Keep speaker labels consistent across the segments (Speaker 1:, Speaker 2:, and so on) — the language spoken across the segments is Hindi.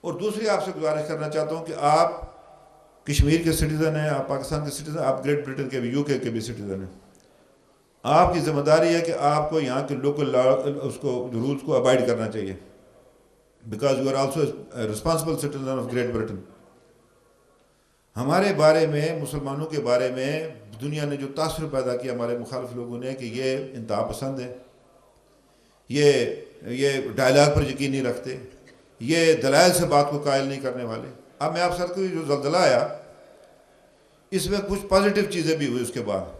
Speaker 1: और दूसरी आपसे गुजारिश करना चाहता हूँ कि आप कश्मीर के सिटीज़न हैं, आप पाकिस्तान के सिटीज़न, आप ग्रेट ब्रिटेन के भी, यूके के भी सिटीज़न हैं। आपकी ज़िम्मेदारी है कि आपको यहाँ के लोकल लॉ उसको रूल्स को अबाइड करना चाहिए, because you are also responsible citizen of Great Britain. हमारे बारे में, मुसलमानों के बारे में दुनिया ने जो तासुर पैदा किया हमारे मुखालिफ लोगों ने कि ये इंतहा पसंद है, ये डायलाग पर यकीन नहीं रखते, ये दलाइल से बात को कायल नहीं करने वाले। अब मैं आप सर को जो ज़ल्ज़ला आया इसमें कुछ पॉजिटिव चीज़ें भी हुई। उसके बाद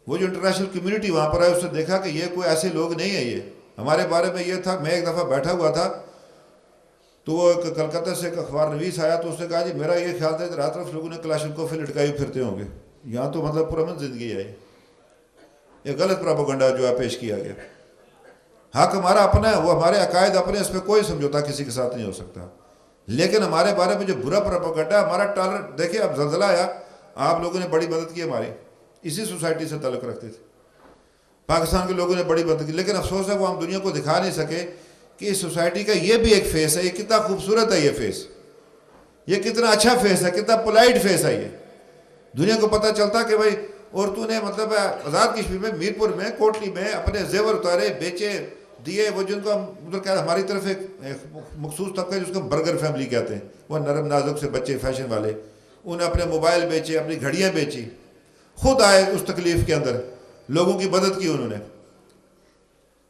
Speaker 1: वो जो इंटरनेशनल कम्युनिटी वहाँ पर आई, उसने देखा कि ये कोई ऐसे लोग नहीं है, ये हमारे बारे में ये था। मैं एक दफ़ा बैठा हुआ था तो वो कलकत्ता से एक अखबार नवीस आया, तो उसने कहा जी मेरा ये ख्याल था कि रात तरफ लोगों ने क्लाशनकोव फिर लटकाए फिरते होंगे, यहाँ तो मतलब पुरअमन ज़िंदगी है। ये गलत प्रोपेगेंडा जो है पेश किया गया। हक हमारा अपना है, वो हमारे अकायद अपने, इस पर कोई समझौता किसी के साथ नहीं हो सकता। लेकिन हमारे बारे में जो बुरा प्रोपेगेंडा है, हमारा टॉलरेंस, देखिए अब ज़ल्ज़ला आया, आप लोगों ने बड़ी मदद की हमारी, इसी सोसाइटी से ताल्लुक़ रखते थे, पाकिस्तान के लोगों ने बड़ी मदद की। लेकिन अफसोस है वो हम दुनिया को दिखा नहीं सके कि इस सोसाइटी का ये भी एक फेस है, ये कितना खूबसूरत है, ये फेस, ये कितना अच्छा फेस है, कितना पोलाइट फेस है। ये दुनिया को पता चलता कि भाई औरतों ने मतलब आज़ाद कश्मीर में, मीरपुर में, कोटली में अपने जेवर उतारे, बेचे, दिए। वो जिनको हम उधर क्या, हमारी तरफ एक मखसूस तबका जिसको बर्गर फैमिली कहते हैं, वो नरम नाजुक से बच्चे फैशन वाले, उन्हें अपने मोबाइल बेचे, अपनी घड़ियाँ बेची, खुद आए उस तकलीफ़ के अंदर, लोगों की मदद की उन्होंने।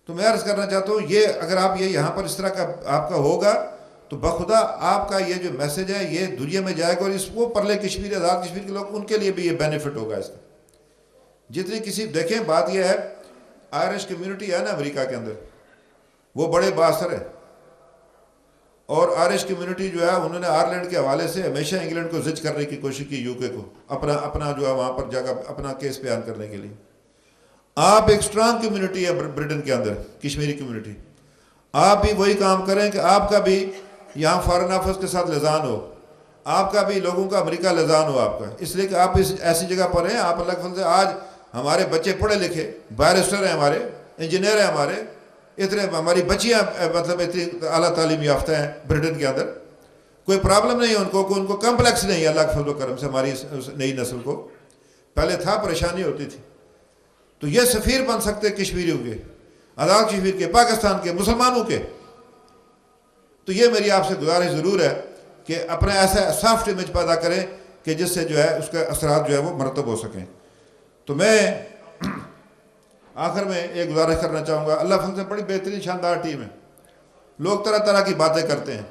Speaker 1: तो मैं अर्ज़ करना चाहता हूँ, ये अगर आप ये यहाँ पर इस तरह का आपका होगा तो बखुदा आपका ये जो मैसेज है ये दुनिया में जाएगा, और इसको परले कश्मीर, आज़ाद कश्मीर के लोग, उनके लिए भी ये बेनिफिट होगा इसका। जितनी किसी, देखें बात यह है, आयरिश कम्युनिटी है ना अमेरिका के अंदर, वो बड़े बासर है, और आयरिश कम्युनिटी जो है उन्होंने आयरलैंड के हवाले से हमेशा इंग्लैंड को जिज करने की कोशिश की, यूके को अपना जो है वहाँ पर जगह अपना केस बयान करने के लिए। आप एक स्ट्रांग कम्युनिटी है ब्रिटेन के अंदर, कश्मीरी कम्युनिटी, आप भी वही काम करें कि आपका भी यहाँ फॉरेन ऑफिस के साथ लिजान हो, आपका भी लोगों का अमेरिका लिजान हो आपका, इसलिए कि आप इस ऐसी जगह पर हैं। आप अल्लाह के फज़ल से आज हमारे बच्चे पढ़े लिखे बैरिस्टर हैं, हमारे इंजीनियर हैं, हमारे इतने, हमारी बच्चियाँ मतलब इतनी आला तालीम याफ्ता हैं ब्रिटेन के अंदर, कोई प्रॉब्लम नहीं है उनको, उनको कम्प्लेक्स नहीं है अल्लाह के फज़ल करम से। हमारी नई नस्ल को पहले था, परेशानी होती थी, तो ये सफ़ीर बन सकते कश्मीरियों के, आज़ाद कश्मीर के, पाकिस्तान के, मुसलमानों के। तो ये मेरी आपसे गुजारिश ज़रूर है कि अपना ऐसा सॉफ्ट इमेज पैदा करें कि जिससे जो है उसका असरात जो है वो मरतब हो सकें। तो मैं आखिर में एक गुजारिश करना चाहूँगा, अल्लाह फजल से बड़ी बेहतरीन शानदार टीम है, लोग तरह तरह की बातें करते हैं।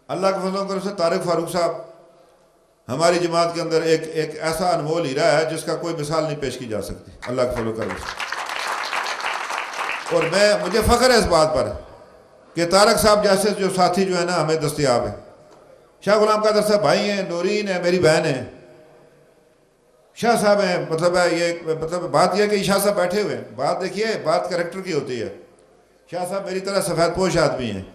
Speaker 1: अल्लाह के फजल से तारिक फारूक साहब हमारी जमात के अंदर एक ऐसा अनमोल हीरा है जिसका कोई मिसाल नहीं पेश की जा सकती, अल्लाह के फजल से। और मुझे फ़ख्र है इस बात पर कि तारक साहब जैसे जो साथी जो है ना हमें दस्तयाब है। शाह गुलाम कादर साहब भाई हैं, नूरीन है, मेरी बहन है, शाह साहब हैं, मतलब है ये, मतलब बात यह है कि शाह साहब बैठे हुए हैं। बात देखिए, बात करैक्टर की होती है। शाह साहब मेरी तरह सफ़ेद पोश आदमी हैं,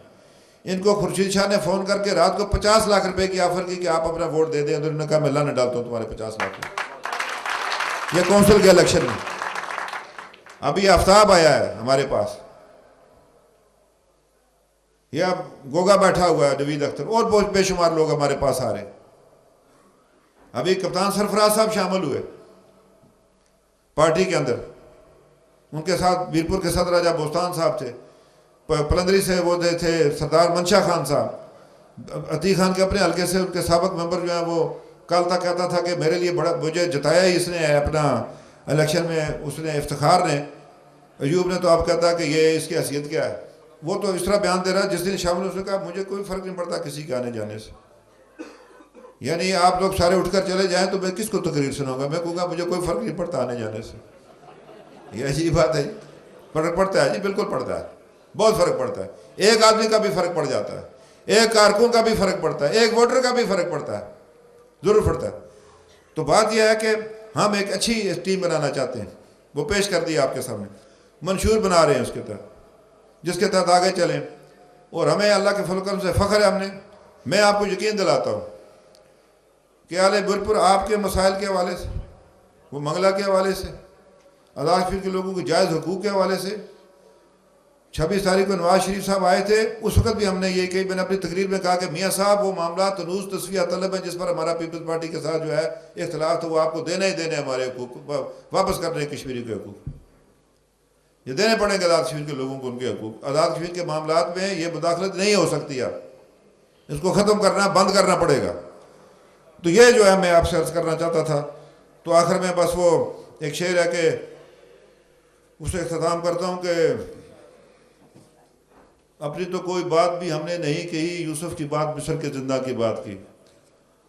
Speaker 1: इनको खुर्शीद शाह ने फ़ोन करके रात को 50 लाख रुपए की ऑफ़र की कि आप अपना वोट दे दें। उन्होंने कहा मैं अल्लाह ने डालता हूँ तुम्हारे 50 लाख। ये कौंसिल के इलेक्शन में अभी आफ्ताब आया है हमारे पास, ये अब गोगा बैठा हुआ है, नवीद अख्तर, और बहुत बेशुमार लोग हमारे पास आ रहे हैं। अभी कप्तान सरफराज साहब शामिल हुए पार्टी के अंदर, उनके साथ मीरपुर के सदर राजा बोस्तान साहब थे, पलंदरी से वो थे सरदार मंशा खान साहब, अतीक खान के अपने हल्के से उनके साबिक मेंबर जो है, वो कल तक कहता था कि मेरे लिए बड़ा, मुझे जिताया ही इसने अपना इलेक्शन में, उसने इफ्तिखार ने, अयूब ने, तो आप कहता कि ये इसकी हैसियत क्या है। वो तो इस तरह बयान दे रहा है, जिस दिन शामिल उसने कहा मुझे कोई फ़र्क नहीं पड़ता किसी के आने जाने से, यानी आप लोग सारे उठकर चले जाएं तो मैं किसको तकरीर सुनाऊंगा, मैं कहूँगा मुझे कोई फ़र्क नहीं पड़ता आने जाने से। ये अजीब बात है, फ़र्क पड़ता है जी, बिल्कुल पड़ता है, बहुत फ़र्क पड़ता है। एक आदमी का भी फ़र्क पड़ जाता है, एक कारकुन का भी फ़र्क पड़ता है, एक वोटर का भी फ़र्क पड़ता है, ज़रूर पड़ता है। तो बात यह है कि हम एक अच्छी टीम बनाना चाहते हैं, वो पेश कर दी आपके सामने, मंशूर बना रहे हैं उसके तहत, जिसके तहत आगे चलें। और हमें अल्लाह के फज़ल से फ़ख्र है हमने, मैं आपको यकीन दिलाता हूँ कि आले बुरपुर आपके मसाइल के हवाले से, वो मंगला के हवाले से, आज़ाद कश्मीर के लोगों के जायज़ हकूक़ के हवाले से 26 तारीख को नवाज शरीफ साहब आए थे, उस वक्त भी हमने ये कही, मैंने अपनी तकरीर में कहा कि मियाँ साहब वो मामला तनूज़ तस्फिया तलब है जिस पर हमारा पीपल्स पार्टी के साथ जो है इख्तलाफ, तो वो आपको देने ही देने, हमारे हकूक़ वापस करने कश्मीरी के हकूक़ ये देने पड़ेंगे आज़ाद कश्मीर के लोगों को, उनके हकूक़। आज़ाद कश्मीर के मामलात में ये मुदाखलत नहीं हो सकती, अब इसको ख़त्म करना, बंद करना पड़ेगा। तो ये जो है मैं आपसे अर्ज़ करना चाहता था। तो आखिर में बस वो एक शेर है कि उसे इख्तिताम करता हूँ कि अपनी तो कोई बात भी हमने नहीं कही, यूसुफ की बात मिस्र के जिंदा की बात की,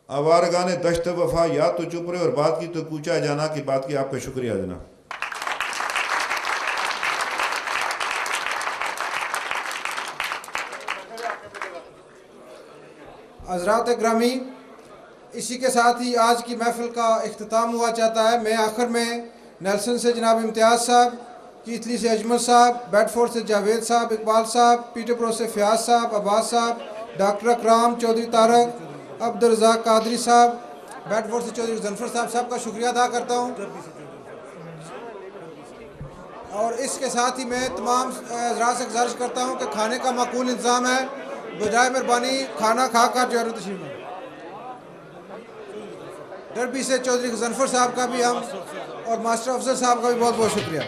Speaker 1: आवारगाने दश्त वफा या तो चुप रहे और बात की तो कूचा जाना की बात की। आपका शुक्रिया जनाब।
Speaker 2: हज़रात ग्रामी, इसी के साथ ही आज की महफ़िल का इख्तिताम हुआ चाहता है। मैं आखिर में नेल्सन से जनाब इम्तियाज़ साहब, कीथली से अजमल साहब, बेडफोर्ड से जावेद साहब, इकबाल साहब, पीटरब्रो से फ़याज़ साहब, अब्बास साहब, डॉक्टर अकराम, चौधरी तारक, अब्दुर्रज़ाक कादरी साहब, बेडफोर्ड से चौधरी जनफर साहब, सबका शुक्रिया अदा करता हूँ। और इसके साथ ही मैं तमाम हज़रात से गुजारिश करता हूँ कि खाने का माकूल इंतज़ाम है, बजाय मेहरबानी खाना खा कर जो है तशरीफ में। डरबी से चौधरी जनफर साहब का भी हम और मास्टर अफसर साहब का भी बहुत बहुत शुक्रिया।